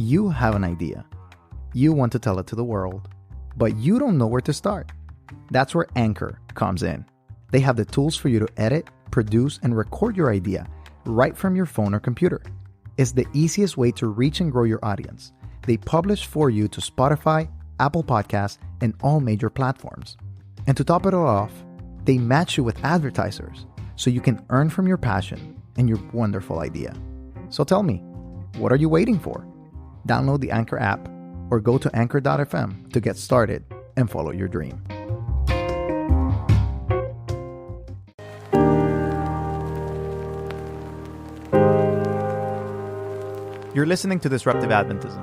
You have an idea. You want to tell it to the world, but you don't know where to start. That's where Anchor comes in. They have the tools for you to edit, produce, and record your idea right from your phone or computer. It's the easiest way to reach and grow your audience. They publish for you to Spotify, Apple Podcasts, and all major platforms. And to top it all off, they match you with advertisers so you can earn from your passion and your wonderful idea. So tell me, what are you waiting for? Download the Anchor app or go to anchor.fm to get started and follow your dream. You're listening to Disruptive Adventism,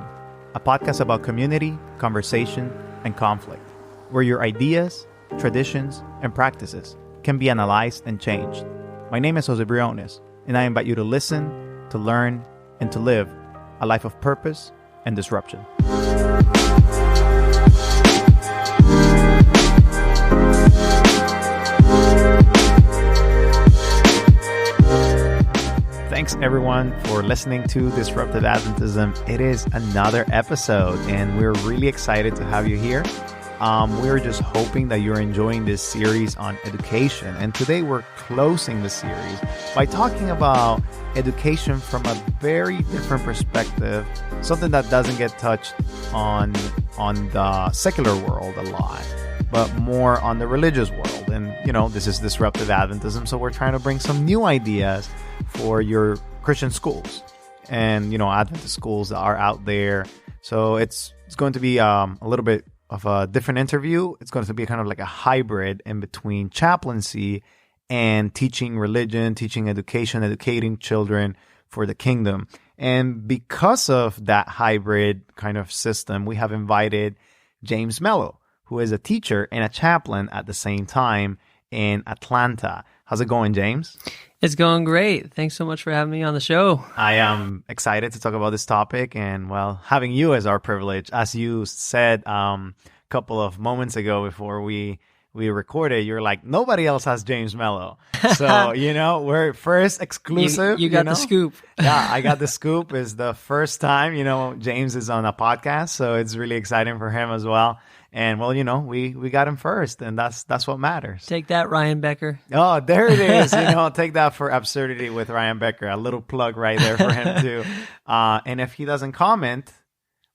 a podcast about community, conversation, and conflict, where your ideas, traditions, and practices can be analyzed and changed. My name is Jose Briones, and I invite you to listen, to learn, and to live a life of purpose and disruption. Thanks everyone for listening to Disruptive Adventism. It is another episode and we're really excited to have you here. We're just hoping that you're enjoying this series on education. And today we're closing the series by talking about education from a very different perspective, something that doesn't get touched on the secular world a lot, but more on the religious world. And, this is Disruptive Adventism, so we're trying to bring some new ideas for your Christian schools and, Adventist schools that are out there. So it's going to be a little bit of a different interview. It's going to be kind of like a hybrid in between chaplaincy and teaching religion, teaching education, educating children for the kingdom. And because of that hybrid kind of system, we have invited James Mello, who is a teacher and a chaplain at the same time in Atlanta. How's it going, James? It's going great. Thanks so much for having me on the show. I am excited to talk about this topic and, having you as our privilege. As you said a couple of moments ago before we recorded, you're like, nobody else has James Mello. So, we're first exclusive. You got the scoop. Yeah, I got the scoop. It's the first time, James is on a podcast. So it's really exciting for him as well. And we got him first, and that's what matters. Take that, Ryan Becker. Oh, there it is. Take that for Absurdity with Ryan Becker. A little plug right there for him too. And if he doesn't comment,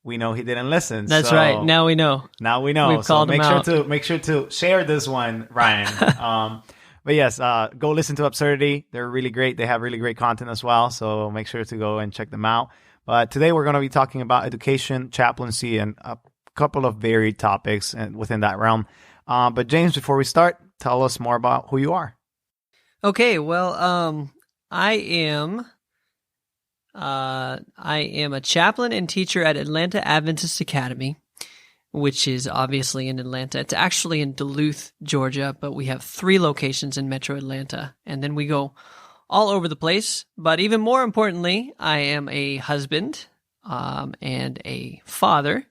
we know he didn't listen. That's right. Now we know. We've called him out. Make sure to share this one, Ryan. But yes, go listen to Absurdity. They're really great. They have really great content as well. So make sure to go and check them out. But today we're going to be talking about education, chaplaincy, and couple of varied topics within that realm. But James, before we start, tell us more about who you are. Okay, well, I am a chaplain and teacher at Atlanta Adventist Academy, which is obviously in Atlanta. It's actually in Duluth, Georgia, but we have 3 locations in Metro Atlanta, and then we go all over the place. But even more importantly, I am a husband and a father.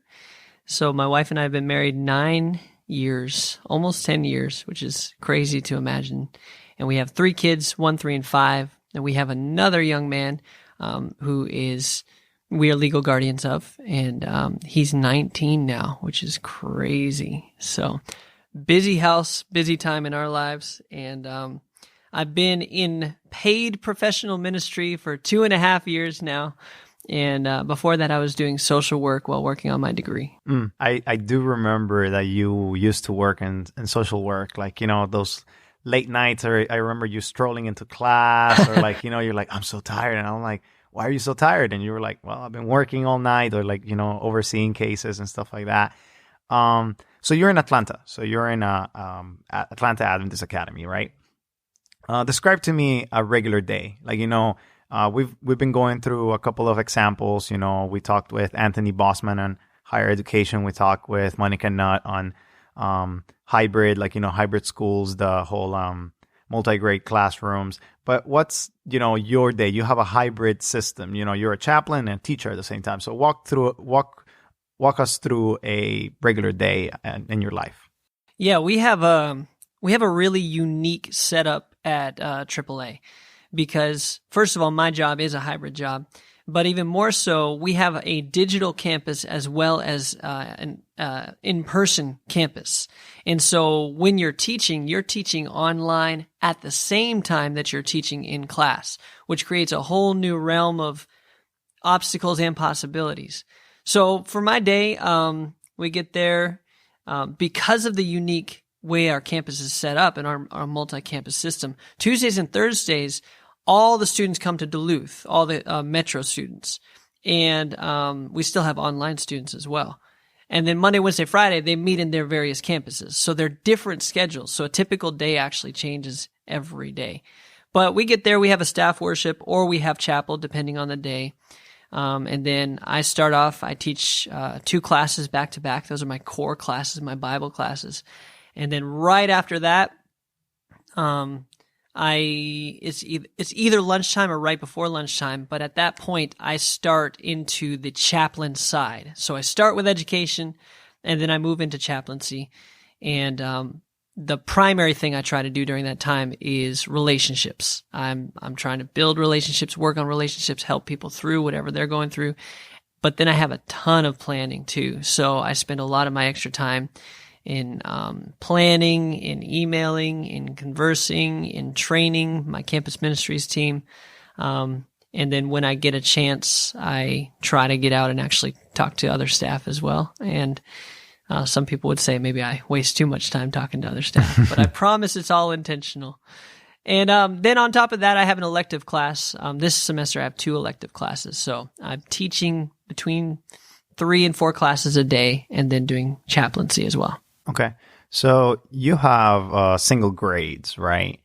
So my wife and I have been married 9 years, almost 10 years, which is crazy to imagine. And we have 3 kids, 1, 3, and 5. And we have another young man who we are legal guardians of. And he's 19 now, which is crazy. So busy house, busy time in our lives. And I've been in paid professional ministry for 2.5 years now. And before that, I was doing social work while working on my degree. I do remember that you used to work in social work, like, those late nights, or I remember you strolling into class, or like, you're like, I'm so tired. And I'm like, why are you so tired? And you were like, well, I've been working all night, or like, overseeing cases and stuff like that. So you're in Atlanta. So you're in Atlanta Adventist Academy, right? Describe to me a regular day. Like, we've been going through a couple of examples. We talked with Anthony Bossman on higher education. We talked with Monica Nutt on hybrid, hybrid schools, the whole multi-grade classrooms. But what's, your day? You have a hybrid system. You're a chaplain and teacher at the same time. So walk us through a regular day in your life. Yeah, we have a really unique setup at AAA. Because, first of all, my job is a hybrid job, But even more so, we have a digital campus as well as an in-person campus. And so when you're teaching online at the same time that you're teaching in class, which creates a whole new realm of obstacles and possibilities. So for my day, we get there because of the unique way our campus is set up and our multi-campus system. Tuesdays and Thursdays, all the students come to Duluth, all the Metro students, and we still have online students as well. And then Monday, Wednesday, Friday, they meet in their various campuses. So they're different schedules. So a typical day actually changes every day. But we get there, we have a staff worship, or we have chapel, depending on the day. And then I start off, I teach 2 classes back to back. Those are my core classes, my Bible classes. And then right after that, it's either lunchtime or right before lunchtime, but at that point I start into the chaplain side. So I start with education and then I move into chaplaincy. And the primary thing I try to do during that time is relationships. I'm trying to build relationships, work on relationships, help people through whatever they're going through. But then I have a ton of planning too. So I spend a lot of my extra time in planning, in emailing, in conversing, in training my campus ministries team. And then when I get a chance, I try to get out and actually talk to other staff as well. And some people would say maybe I waste too much time talking to other staff, but I promise it's all intentional. And then on top of that, I have an elective class. This semester, I have 2 elective classes. So I'm teaching between 3 and 4 classes a day and then doing chaplaincy as well. Okay. So you have single grades, right?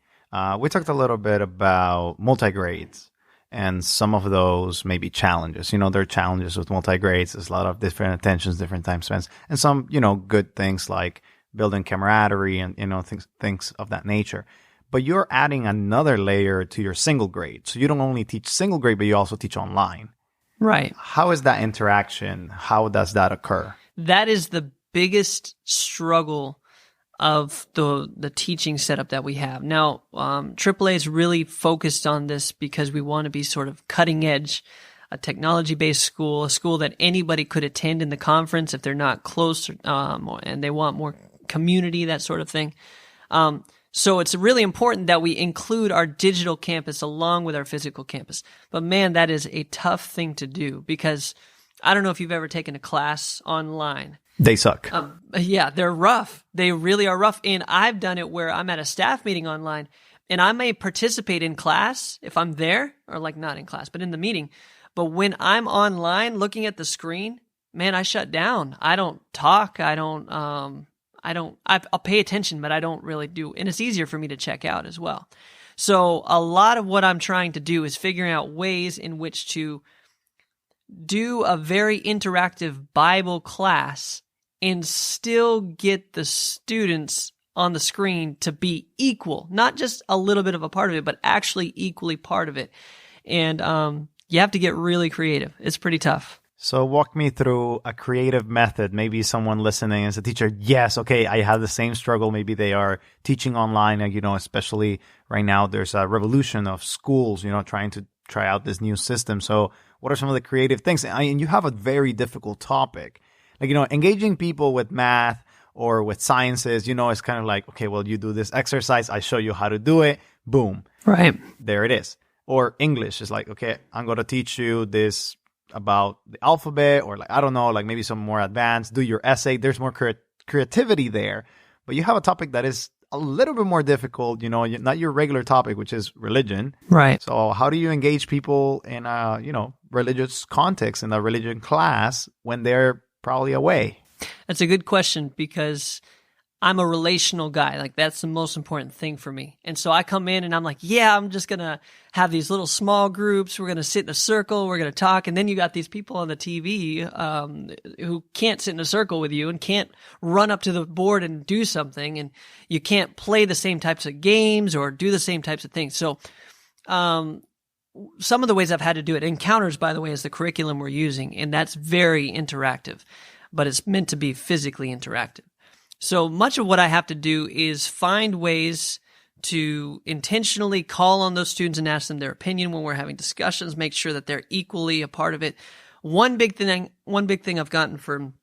We talked a little bit about multi-grades, and some of those may be challenges. There are challenges with multi-grades. There's a lot of different attentions, different time spans, and some, good things like building camaraderie and, things of that nature. But you're adding another layer to your single grade. So you don't only teach single grade, but you also teach online. Right. How is that interaction? How does that occur? That is the biggest struggle of the teaching setup that we have. Now, AAA is really focused on this because we want to be sort of cutting edge, a technology-based school, a school that anybody could attend in the conference if they're not close, and they want more community, that sort of thing. So it's really important that we include our digital campus along with our physical campus. But man, that is a tough thing to do because I don't know if you've ever taken a class online. They suck. Yeah, they're rough. They really are rough. And I've done it where I'm at a staff meeting online and I may participate in class if I'm there, or like not in class, but in the meeting. But when I'm online looking at the screen, man, I shut down. I don't talk. I'll pay attention, but I don't really do. And it's easier for me to check out as well. So a lot of what I'm trying to do is figuring out ways in which to do a very interactive Bible class and still get the students on the screen to be equal, not just a little bit of a part of it, but actually equally part of it. And you have to get really creative. It's pretty tough. So walk me through a creative method. Maybe someone listening as a teacher, yes, okay, I have the same struggle. Maybe they are teaching online, and, especially right now, there's a revolution of schools, trying to try out this new system. So what are some of the creative things? And you have a very difficult topic. Like, engaging people with math or with sciences, it's kind of like, okay, well, you do this exercise. I show you how to do it. Boom. Right. There it is. Or English is like, okay, I'm going to teach you this about the alphabet, or like, I don't know, like maybe some more advanced, do your essay. There's more creativity there. But you have a topic that is a little bit more difficult, not your regular topic, which is religion. Right. So how do you engage people in a, religious context, in a religion class, when they're probably away? That's a good question because I'm a relational guy. Like, that's the most important thing for me. And so I come in and I'm like, yeah, I'm just going to have these little small groups. We're going to sit in a circle. We're going to talk. And then you got these people on the TV who can't sit in a circle with you and can't run up to the board and do something. And you can't play the same types of games or do the same types of things. So some of the ways I've had to do it, Encounters, by the way, is the curriculum we're using. And that's very interactive, but it's meant to be physically interactive. So much of what I have to do is find ways to intentionally call on those students and ask them their opinion when we're having discussions, make sure that they're equally a part of it. One big thing I've gotten from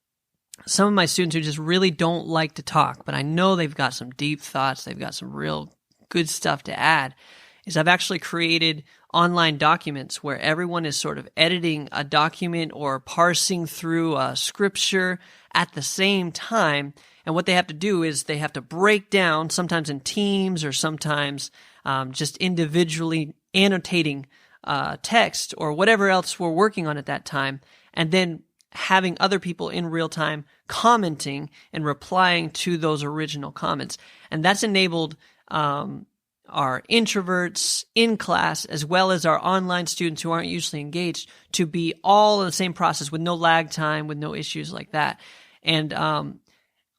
some of my students who just really don't like to talk, but I know they've got some deep thoughts, they've got some real good stuff to add, is I've actually created online documents where everyone is sort of editing a document or parsing through a scripture at the same time. And what they have to do is they have to break down, sometimes in teams or sometimes just individually annotating text or whatever else we're working on at that time, and then having other people in real time commenting and replying to those original comments. And that's enabled our introverts in class, as well as our online students who aren't usually engaged, to be all in the same process with no lag time, with no issues like that. And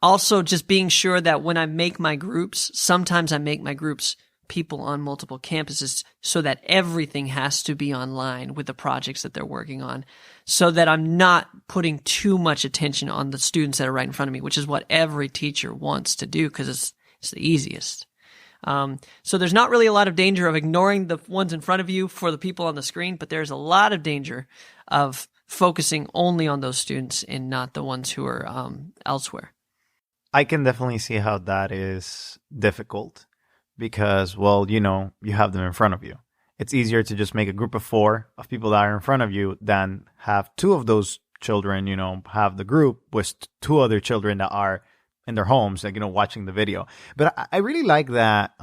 also just being sure that when I make my groups, sometimes I make my groups people on multiple campuses so that everything has to be online with the projects that they're working on, so that I'm not putting too much attention on the students that are right in front of me, which is what every teacher wants to do because it's the easiest. So there's not really a lot of danger of ignoring the ones in front of you for the people on the screen, but there's a lot of danger of focusing only on those students and not the ones who are elsewhere. I can definitely see how that is difficult because, well, you have them in front of you. It's easier to just make a group of 4 of people that are in front of you than have 2 of those children, have the group with 2 other children that are in their homes, watching the video. But I really like that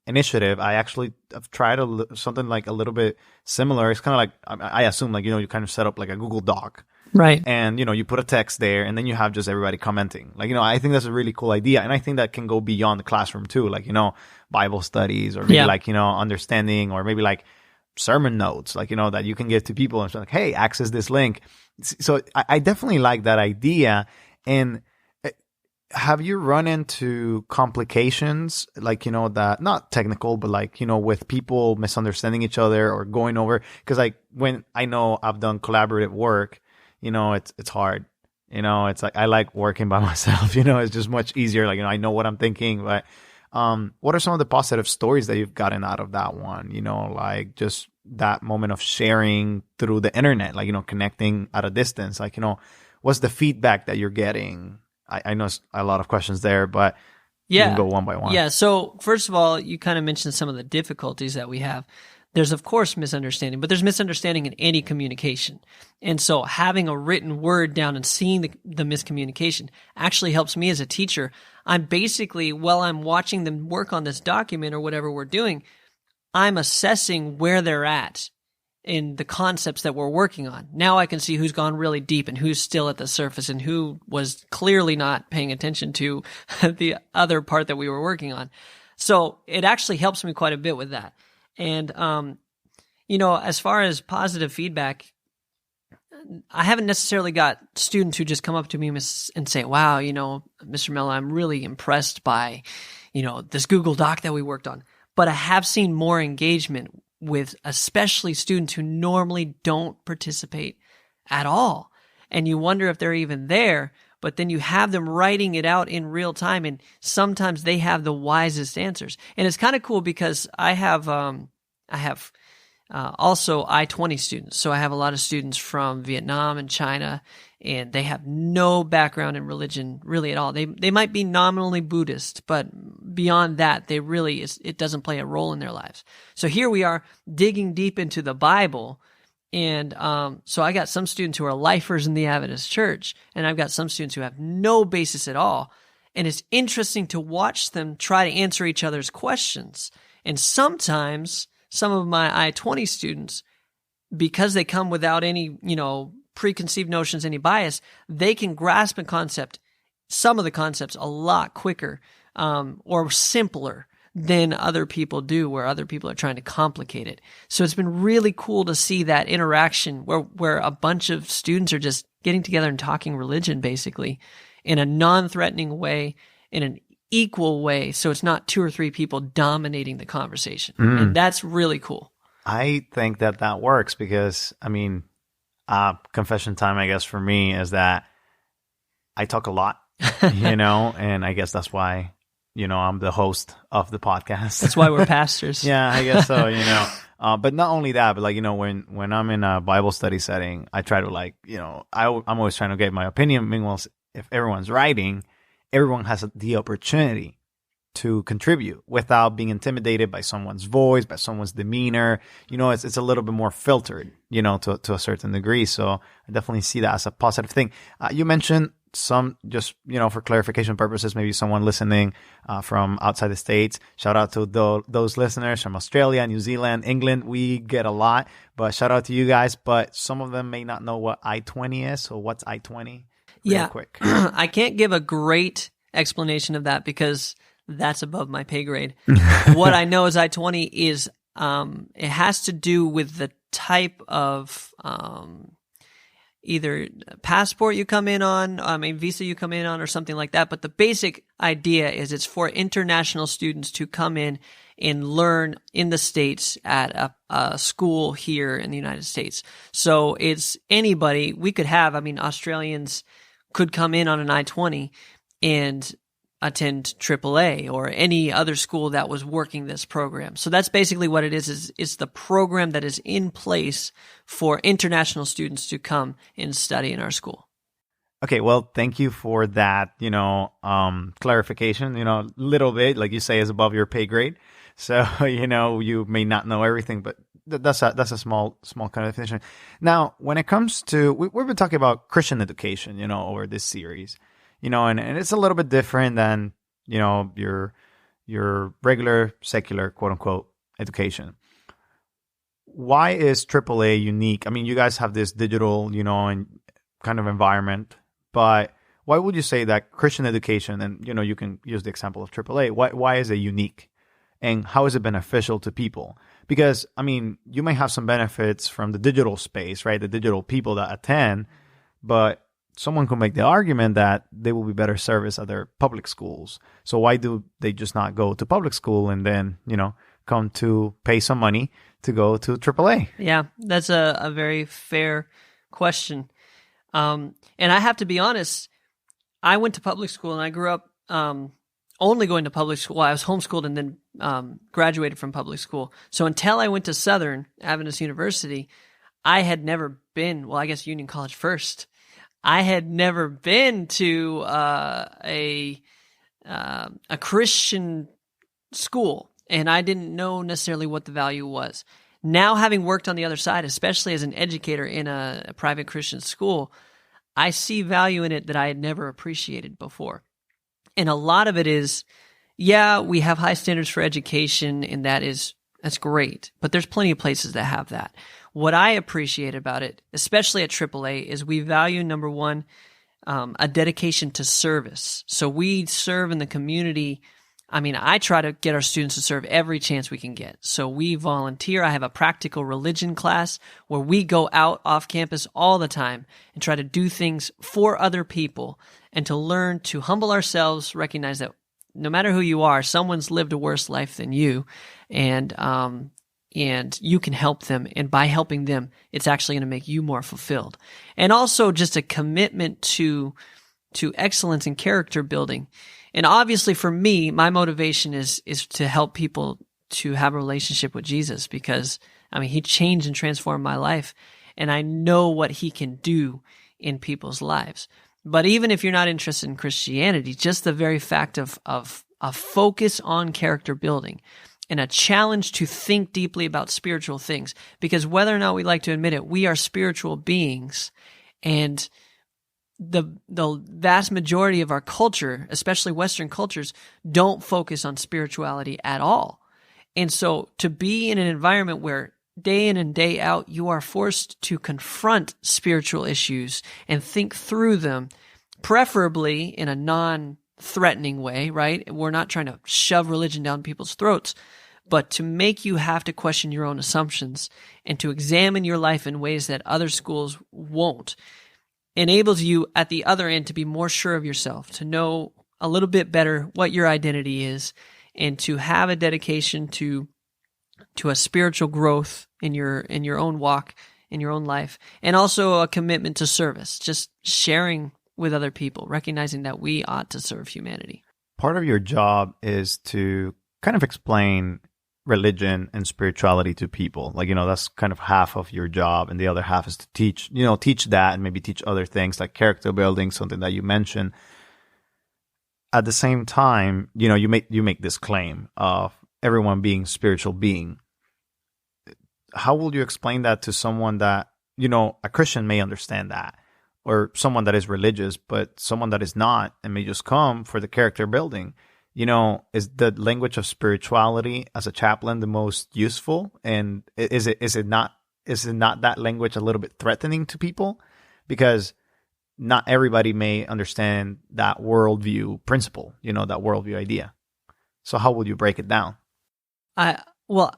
initiative. I actually have tried something like a little bit similar. It's kind of like, I assume you kind of set up like a Google Doc. Right. And, you put a text there and then you have just everybody commenting. I think that's a really cool idea. And I think that can go beyond the classroom too. Bible studies or maybe understanding or maybe sermon notes, that you can give to people and say hey, access this link. So I definitely like that idea. And have you run into complications that not technical, but with people misunderstanding each other or going over? Because when I know I've done collaborative work, it's hard. It's I like working by myself. It's just much easier. I know what I'm thinking. But what are some of the positive stories that you've gotten out of that one? Just that moment of sharing through the internet, connecting at a distance. What's the feedback that you're getting? I know a lot of questions there, but you can go one by one. Yeah. So first of all, you kind of mentioned some of the difficulties that we have. There's, of course, misunderstanding, but there's misunderstanding in any communication. And so having a written word down and seeing the miscommunication actually helps me as a teacher. I'm basically, while I'm watching them work on this document or whatever we're doing, I'm assessing where they're at in the concepts that we're working on. Now I can see who's gone really deep and who's still at the surface and who was clearly not paying attention to the other part that we were working on. So it actually helps me quite a bit with that. And, as far as positive feedback, I haven't necessarily got students who just come up to me and say, wow, Mr. Mello, I'm really impressed by, this Google Doc that we worked on. But I have seen more engagement with especially students who normally don't participate at all. And you wonder if they're even there, but then you have them writing it out in real time, and sometimes they have the wisest answers. And it's kind of cool because I have also I-20 students. So I have a lot of students from Vietnam and China, and they have no background in religion really at all. They might be nominally Buddhist, but beyond that, it doesn't play a role in their lives. So here we are digging deep into the Bible. And so I got some students who are lifers in the Adventist church, and I've got some students who have no basis at all. And it's interesting to watch them try to answer each other's questions. And sometimes some of my I-20 students, because they come without any, preconceived notions, any bias, they can grasp some of the concepts a lot quicker or simpler than other people do, where other people are trying to complicate it. So it's been really cool to see that interaction where a bunch of students are just getting together and talking religion, basically, in a non-threatening way, in an equal way, so it's not 2 or 3 people dominating the conversation. And that's really cool. I think that works because, confession time, I guess, for me is that I talk a lot, and I guess that's why I'm the host of the podcast. That's why we're pastors. Yeah, I guess so, but not only that, but when I'm in a Bible study setting, I try to I'm always trying to get my opinion. Meanwhile, if everyone's writing, everyone has the opportunity to contribute without being intimidated by someone's voice, by someone's demeanor. It's a little bit more filtered, to a certain degree. So I definitely see that as a positive thing. You mentioned some, just, for clarification purposes, maybe someone listening from outside the States. Shout out to those listeners from Australia, New Zealand, England. We get a lot, but shout out to you guys. But some of them may not know what I-20 is. So what's I-20? Real quick. I can't give a great explanation of that because that's above my pay grade. What I know is I-20 is, it has to do with the type of either passport you come in on, visa you come in on, or something like that. But the basic idea is it's for international students to come in and learn in the States at a school here in the United States. So it's anybody we could have. Australians could come in on an I-20 and attend AAA or any other school that was working this program. So that's basically what it is it's the program that is in place for international students to come and study in our school. Okay, well, thank you for that, clarification, little bit, like you say, is above your pay grade. So, you may not know everything, but that's a small kind of definition. Now, when it comes to, we've been talking about Christian education, over this series. And it's a little bit different than, your regular secular, quote unquote, education. Why is AAA unique? You guys have this digital, and kind of environment, but why would you say that Christian education, and, you can use the example of AAA, why is it unique? And how is it beneficial to people? Because, you may have some benefits from the digital space, right? The digital people that attend, but someone could make the argument that they will be better serviced at their public schools. So why do they just not go to public school and then, come to pay some money to go to AAA? Yeah, that's a very fair question. And I have to be honest, I went to public school and I grew up only going to public school. I was homeschooled and then graduated from public school. So until I went to Southern Adventist University, I had never been, Union College first. I had never been to a Christian school, and I didn't know necessarily what the value was. Now, having worked on the other side, especially as an educator in a private Christian school, I see value in it that I had never appreciated before. And a lot of it is, we have high standards for education, and that's great, but there's plenty of places that have that. What I appreciate about it, especially at AAA, is we value, number one, a dedication to service. So we serve in the community. I try to get our students to serve every chance we can get. So we volunteer. I have a practical religion class where we go out off campus all the time and try to do things for other people and to learn to humble ourselves, recognize that no matter who you are, someone's lived a worse life than you, and you can help them. And by helping them, it's actually going to make you more fulfilled. And also just a commitment to excellence and character building. And obviously for me, my motivation is to help people to have a relationship with Jesus because, he changed and transformed my life. And I know what he can do in people's lives. But even if you're not interested in Christianity, just the very fact of a focus on character building and a challenge to think deeply about spiritual things, because whether or not we like to admit it, we are spiritual beings, and the vast majority of our culture, especially Western cultures, don't focus on spirituality at all. And so to be in an environment where day in and day out, you are forced to confront spiritual issues and think through them, preferably in a non-threatening way, right? We're not trying to shove religion down people's throats, but to make you have to question your own assumptions and to examine your life in ways that other schools won't, enables you at the other end to be more sure of yourself, to know a little bit better what your identity is, and to have a dedication to a spiritual growth in your own walk, in your own life, and also a commitment to service, just sharing with other people, recognizing that we ought to serve humanity. part of your job is to kind of explain religion and spirituality to people. Like, that's kind of half of your job, and the other half is to teach that and maybe teach other things like character building, something that you mentioned. At the same time, you make this claim of everyone being spiritual being. How will you explain that to someone that, a Christian may understand that, or someone that is religious, but someone that is not and may just come for the character building? Is the language of spirituality as a chaplain the most useful? And is it not that language a little bit threatening to people? Because not everybody may understand that worldview principle, that worldview idea. So how would you break it down? Well,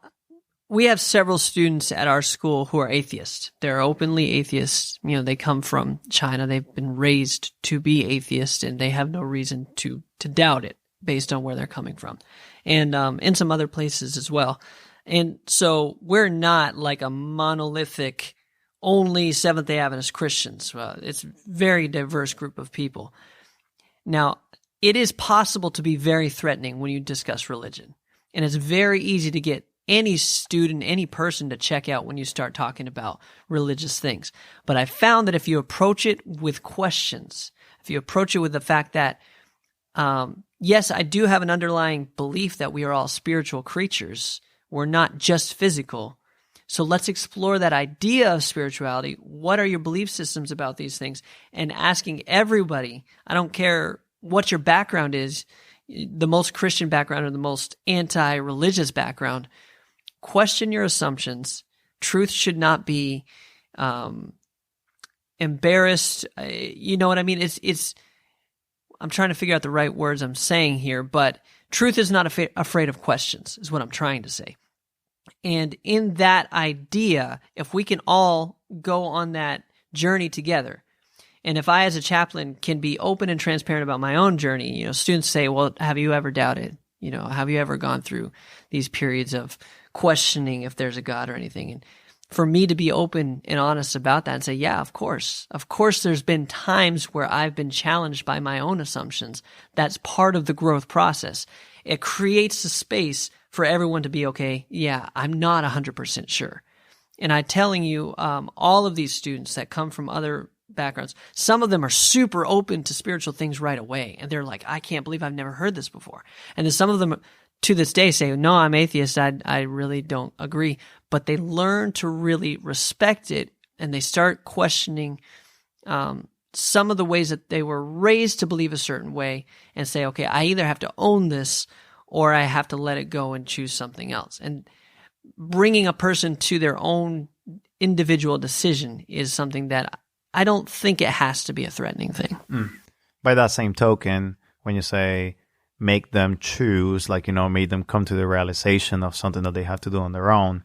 we have several students at our school who are atheists. They're openly atheists. They come from China. They've been raised to be atheists, and they have no reason to doubt it based on where they're coming from, and in some other places as well. And so we're not like a monolithic, only Seventh-day Adventist Christians. It's a very diverse group of people. Now, it is possible to be very threatening when you discuss religion, and it's very easy to get any student, any person to check out when you start talking about religious things. But I found that if you approach it with questions, if you approach it with the fact that, yes, I do have an underlying belief that we are all spiritual creatures. We're not just physical. So let's explore that idea of spirituality. What are your belief systems about these things? And asking everybody, I don't care what your background is, the most Christian background or the most anti-religious background, question your assumptions. Truth should not be embarrassed. You know what I mean? It's. I'm trying to figure out the right words I'm saying here, but truth is not afraid of questions, is what I'm trying to say. And in that idea, if we can all go on that journey together, and if I as a chaplain can be open and transparent about my own journey, students say, well, have you ever doubted? Have you ever gone through these periods of questioning if there's a God or anything? And for me to be open and honest about that and say, yeah, of course there's been times where I've been challenged by my own assumptions. That's part of the growth process. It creates a space for everyone to be, okay, yeah, I'm not 100% sure. And I'm telling you, all of these students that come from other backgrounds, some of them are super open to spiritual things right away. And they're like, I can't believe I've never heard this before. And then some of them to this day say, no, I'm atheist. I really don't agree. But they learn to really respect it, and they start questioning some of the ways that they were raised to believe a certain way and say, okay, I either have to own this or I have to let it go and choose something else. And bringing a person to their own individual decision is something that I don't think it has to be a threatening thing. By that same token, when you say make them choose, like, make them come to the realization of something that they have to do on their own,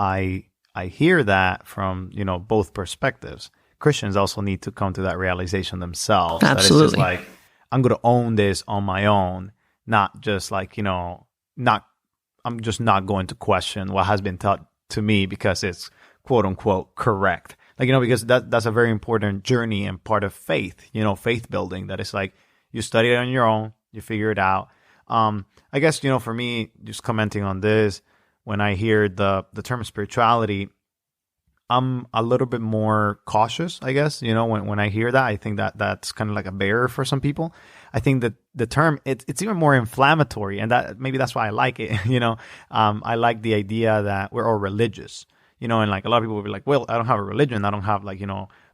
I hear that from, both perspectives. Christians also need to come to that realization themselves. Absolutely. That it's just like, I'm going to own this on my own, not just like, I'm just not going to question what has been taught to me because it's quote unquote correct. Like, because that's a very important journey and part of faith, faith building, that it's like you study it on your own, you figure it out. I guess, for me, just commenting on this, when I hear the term spirituality, I'm a little bit more cautious, I guess. When I hear that, I think that's kind of like a barrier for some people. I think that the term, it's even more inflammatory, and that maybe that's why I like it. I like the idea that we're all religious, and like a lot of people will be like, well, I don't have a religion. I don't have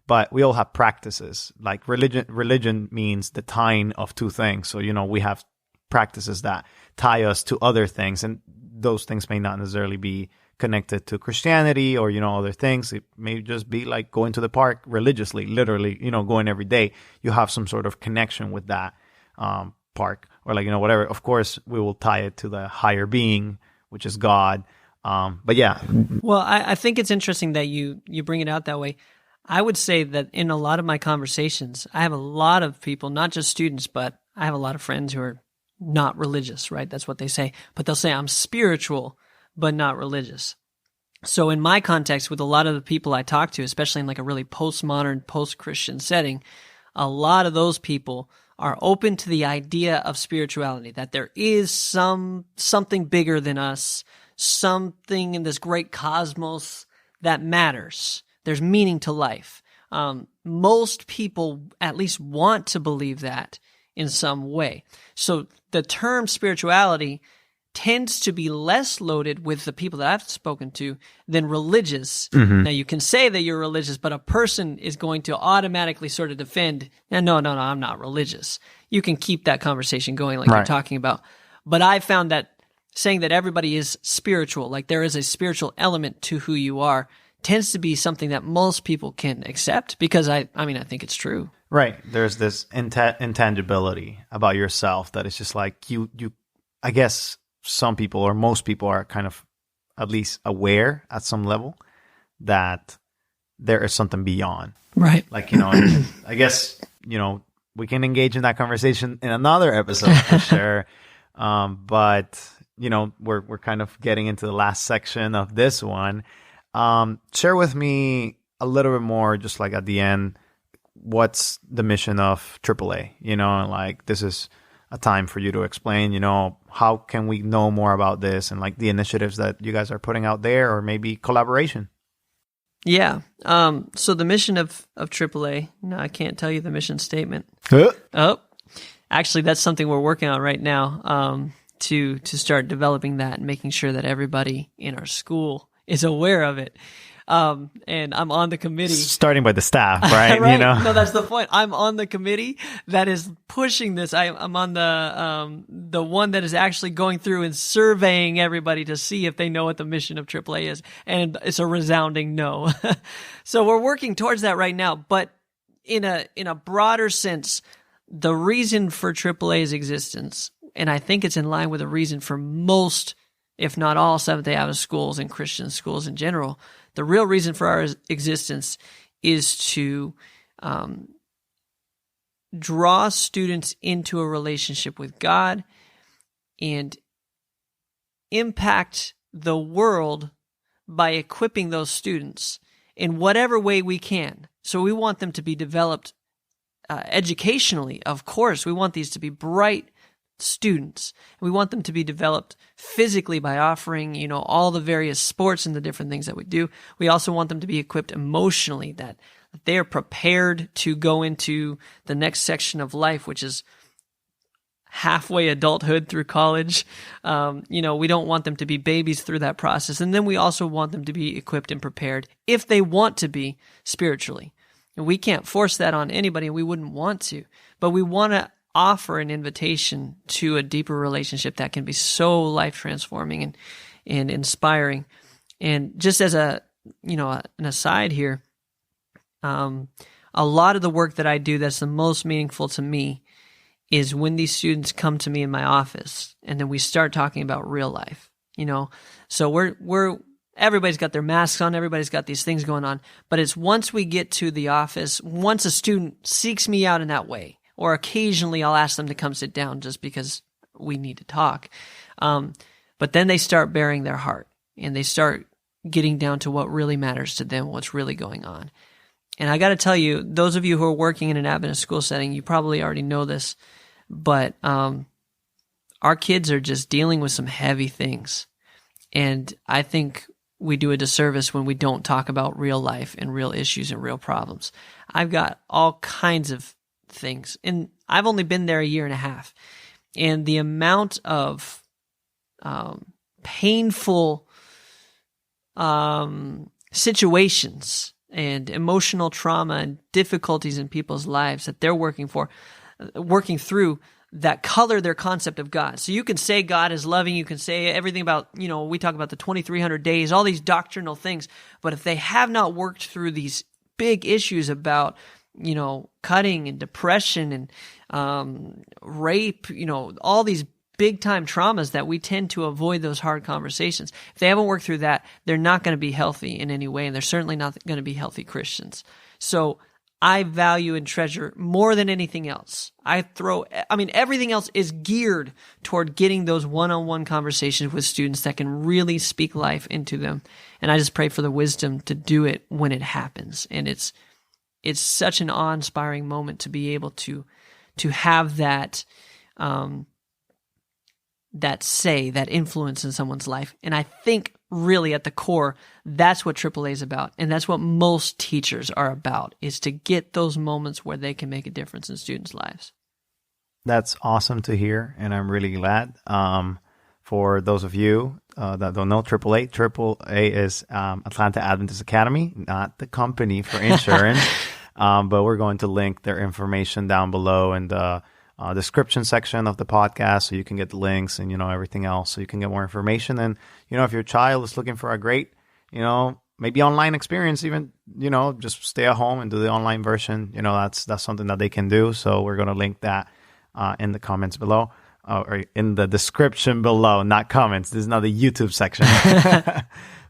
but we all have practices. Like religion means the tying of two things. So, we have practices that tie us to other things, and those things may not necessarily be connected to Christianity or, other things. It may just be like going to the park religiously, literally, going every day. You have some sort of connection with that park or whatever. Of course, we will tie it to the higher being, which is God. But yeah. Well, I think it's interesting that you bring it out that way. I would say that in a lot of my conversations, I have a lot of people, not just students, but I have a lot of friends who are not religious, right? That's what they say. But they'll say, I'm spiritual, but not religious. So in my context, with a lot of the people I talk to, especially in like a really postmodern, post-Christian setting, a lot of those people are open to the idea of spirituality, that there is something bigger than us, something in this great cosmos that matters. There's meaning to life. Most people at least want to believe that in some way. So the term spirituality tends to be less loaded with the people that I've spoken to than religious. Now, you can say that you're religious, but a person is going to automatically sort of defend, no, I'm not religious. You can keep that conversation going like you're talking about. But I found that saying that everybody is spiritual, like there is a spiritual element to who you are, tends to be something that most people can accept because I think it's true. Right. There's this intangibility about yourself that is just like you, I guess some people or most people are kind of at least aware at some level that there is something beyond. Right. Like, I guess, we can engage in that conversation in another episode for sure. But, we're kind of getting into the last section of this one. Share with me a little bit more, just like at the end, what's the mission of AAA? Like this is a time for you to explain, how can we know more about this and like the initiatives that you guys are putting out there, or maybe collaboration. Yeah. So the mission of AAA, no, I can't tell you the mission statement. Actually, that's something we're working on right now, to start developing that and making sure that everybody in our school is aware of it. And I'm on the committee. Starting by the staff, right? Right? No, that's the point. I'm on the committee that is pushing this. I'm on the one that is actually going through and surveying everybody to see if they know what the mission of AAA is. And it's a resounding no. So we're working towards that right now. But in a broader sense, the reason for AAA's existence, and I think it's in line with the reason for most, if not all, Seventh-day Adventist schools and Christian schools in general, the real reason for our existence is to draw students into a relationship with God and impact the world by equipping those students in whatever way we can. So we want them to be developed educationally, of course. We want these to be bright students. We want them to be developed physically by offering, all the various sports and the different things that we do. We also want them to be equipped emotionally, that they are prepared to go into the next section of life, which is halfway adulthood through college. We don't want them to be babies through that process. And then we also want them to be equipped and prepared if they want to be spiritually. And we can't force that on anybody, and we wouldn't want to, but we want to offer an invitation to a deeper relationship that can be so life transforming and inspiring. And just as an aside here, a lot of the work that I do that's the most meaningful to me is when these students come to me in my office and then we start talking about real life, So we're everybody's got their masks on, everybody's got these things going on, but it's once we get to the office, once a student seeks me out in that way, or occasionally I'll ask them to come sit down just because we need to talk. But then they start bearing their heart and they start getting down to what really matters to them, what's really going on. And I got to tell you, those of you who are working in an Adventist school setting, you probably already know this, but our kids are just dealing with some heavy things. And I think we do a disservice when we don't talk about real life and real issues and real problems. I've got all kinds of things, and I've only been there a year and a half, and the amount of painful situations and emotional trauma and difficulties in people's lives that they're working through that color their concept of God. So you can say God is loving, you can say everything about, we talk about the 2,300 days, all these doctrinal things, but if they have not worked through these big issues about cutting and depression and rape, all these big time traumas that we tend to avoid those hard conversations. If they haven't worked through that, they're not going to be healthy in any way, and they're certainly not going to be healthy Christians. So I value and treasure more than anything else. Everything else is geared toward getting those one-on-one conversations with students that can really speak life into them. And I just pray for the wisdom to do it when it happens. And it's such an awe-inspiring moment to be able to to have that that influence in someone's life. And I think really at the core, that's what AAA is about. And that's what most teachers are about, is to get those moments where they can make a difference in students' lives. That's awesome to hear, and I'm really glad. For those of you that don't know, AAA is Atlanta Adventist Academy, not the company for insurance, but we're going to link their information down below in the description section of the podcast, so you can get the links and, everything else, so you can get more information. And, if your child is looking for a great, maybe online experience, even, just stay at home and do the online version, that's something that they can do. So we're going to link that in the comments below, or in the description below, not comments. This is not the YouTube section.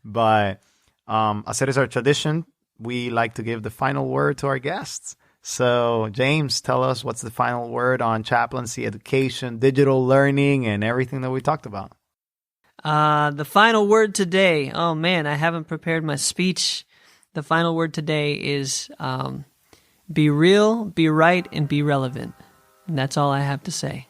But as it is our tradition, we like to give the final word to our guests. So, James, tell us, what's the final word on chaplaincy, education, digital learning, and everything that we talked about? The final word today. Oh, man, I haven't prepared my speech. The final word today is be real, be right, and be relevant. And that's all I have to say.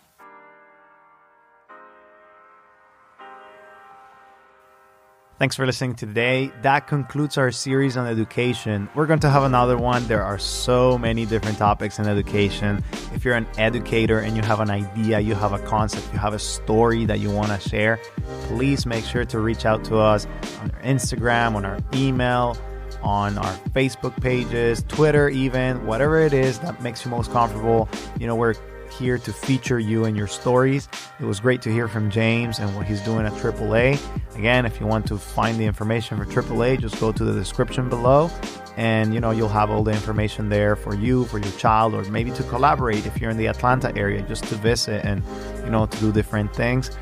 Thanks for listening today. That concludes our series on education. We're going to have another one. There are so many different topics in education. If you're an educator and you have an idea, you have a concept, you have a story that you want to share, please make sure to reach out to us on our Instagram, on our email, on our Facebook pages, Twitter even, whatever it is that makes you most comfortable. We're here to feature you and your stories. It was great to hear from James and what he's doing at AAA. Again, if you want to find the information for AAA, just go to the description below, and you'll have all the information there for you, for your child, or maybe to collaborate if you're in the Atlanta area, just to visit and to do different things.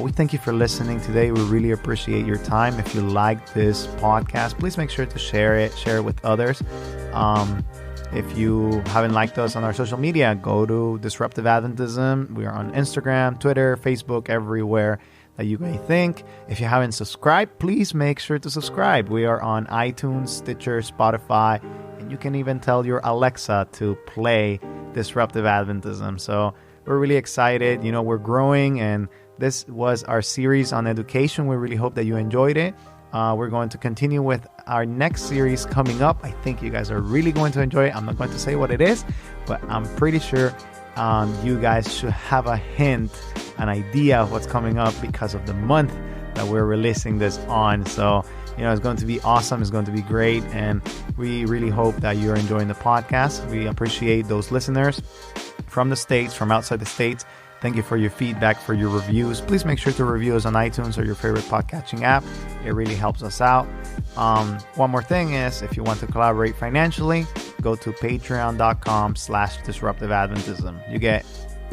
We thank you for listening today. We really appreciate your time. If you like this podcast, please make sure to share it with others. If you haven't liked us on our social media, go to Disruptive Adventism. We are on Instagram, Twitter, Facebook, everywhere that you may think. If you haven't subscribed, please make sure to subscribe. We are on iTunes, Stitcher, Spotify, and you can even tell your Alexa to play Disruptive Adventism. So we're really excited. We're growing, and this was our series on education. We really hope that you enjoyed it. We're going to continue with our next series coming up. I think you guys are really going to enjoy it. I'm not going to say what it is, but I'm pretty sure you guys should have a hint, an idea of what's coming up because of the month that we're releasing this on. So, it's going to be awesome. It's going to be great. And we really hope that you're enjoying the podcast. We appreciate those listeners from the States, from outside the States. Thank you for your feedback, for your reviews. Please make sure to review us on iTunes or your favorite podcatching app. It really helps us out. One more thing is, if you want to collaborate financially, go to patreon.com/disruptiveadventism. You get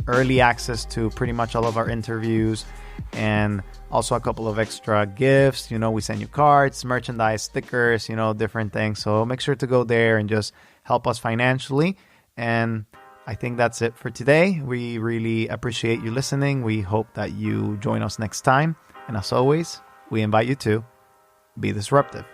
early access to pretty much all of our interviews, and also a couple of extra gifts. We send you cards, merchandise, stickers, different things. So make sure to go there and just help us financially. And I think that's it for today. We really appreciate you listening. We hope that you join us next time. And as always, we invite you to be disruptive.